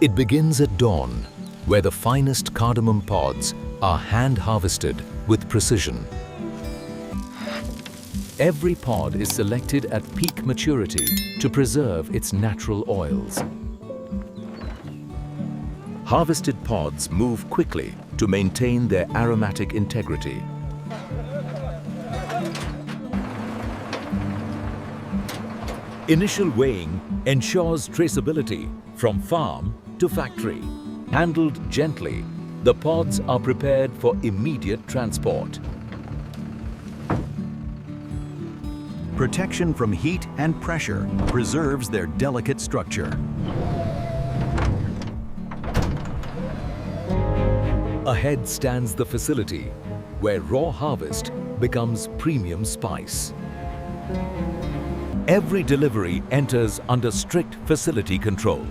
It begins at dawn, where the finest cardamom pods are hand-harvested with precision. Every pod is selected at peak maturity to preserve its natural oils. Harvested pods move quickly to maintain their aromatic integrity. Initial weighing ensures traceability from farm to factory. Handled gently, the pods are prepared for immediate transport. Protection from heat and pressure preserves their delicate structure. Ahead stands the facility, where raw harvest becomes premium spice. Every delivery enters under strict facility control.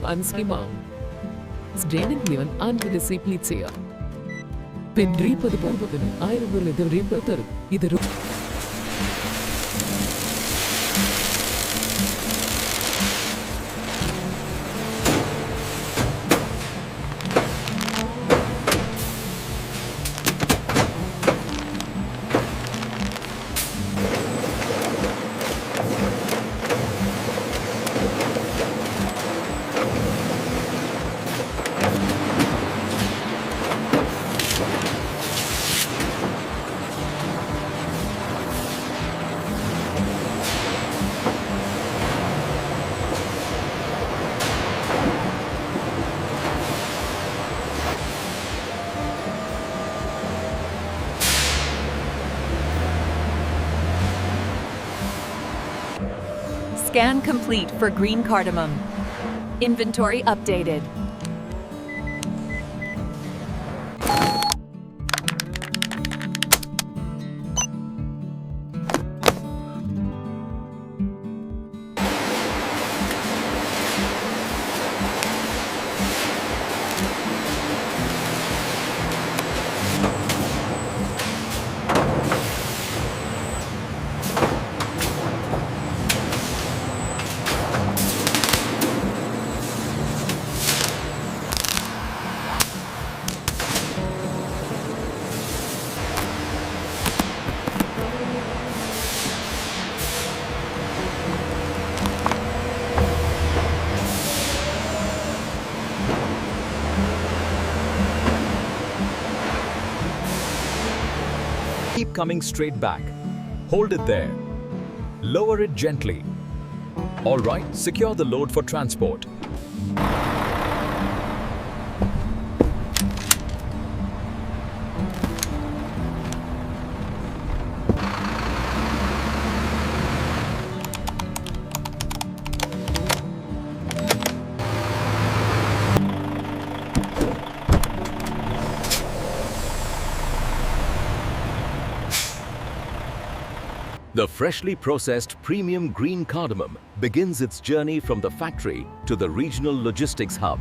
Anschema. Draining Leon under the Siplitzia. Pin Reaper the Pompotin, I will let the Reaper either. Scan complete for green cardamom. Inventory updated. Keep coming straight back. Hold it there. Lower it gently. All right, secure the load for transport. The freshly processed premium green cardamom begins its journey from the factory to the regional logistics hub.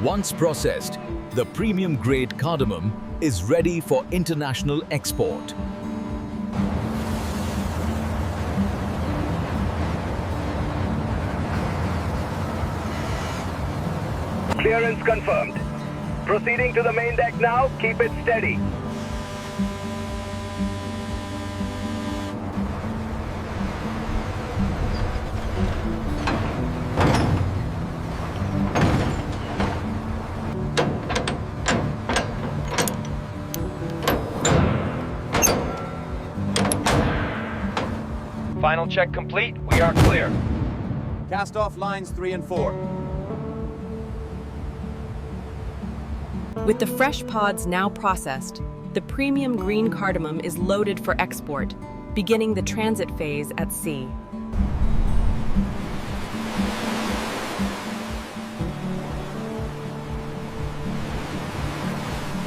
Once processed, the premium grade cardamom is ready for international export. Clearance confirmed. Proceeding to the main deck now. Keep it steady. Final check complete. We are clear. Cast off lines 3 and 4. With the fresh pods now processed, the premium green cardamom is loaded for export, beginning the transit phase at sea.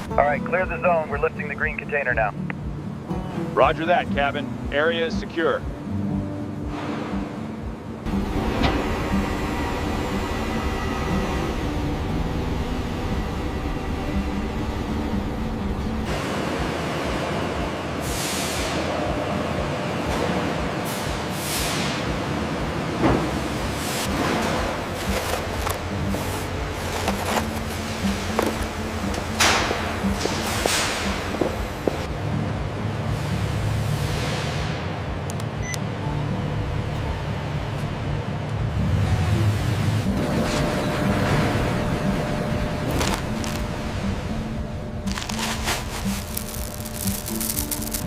All right, clear the zone. We're lifting the green container now. Roger that, Captain. Area is secure.